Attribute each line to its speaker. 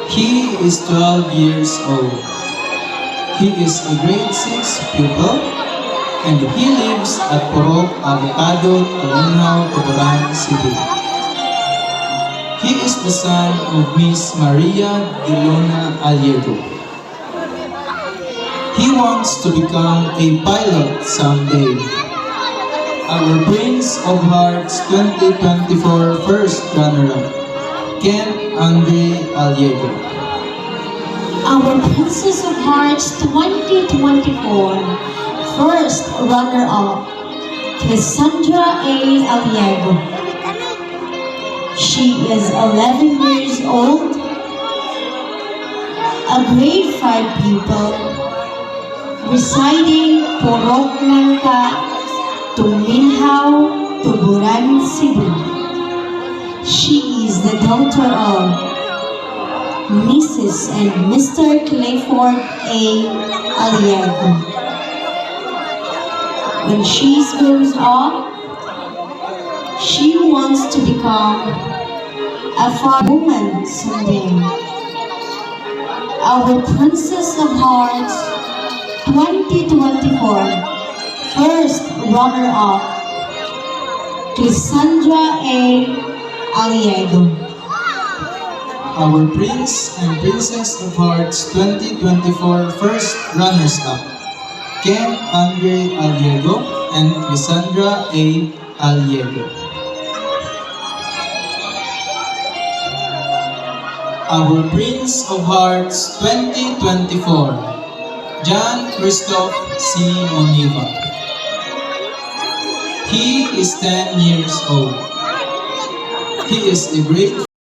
Speaker 1: He is 12 years old. He is a grade 6 pupil and he lives at Porok Avocado, Tulinhaw, Tuburan, Cebu. He is the son of Miss Maria Delona Aliego. He wants to become a pilot someday. Our Prince of Hearts 2024 first runner-up, Ken Andre Aliego.
Speaker 2: Our Princess of Hearts 2024 first runner-up, Cassandra A. Aliego. She is 11 years old, a grade 5 pupil, residing Porok Nangka, Tulinhaw, Tuburan, Cebu. She is the daughter of Mrs. and Mr. Clifford A. Aliego. When she grows up, she wants to become a farm woman someday. Our Princess of Hearts 2024 first runner-up, Cassandra A. Aliego.
Speaker 1: Our Prince and Princess of Hearts 2024 first runners-up, Ken Andre Aliego and Cassandra A. Aliego. Our Prince of Hearts 2024, John Christoph C. Moniva. He is 10 years old. He is a great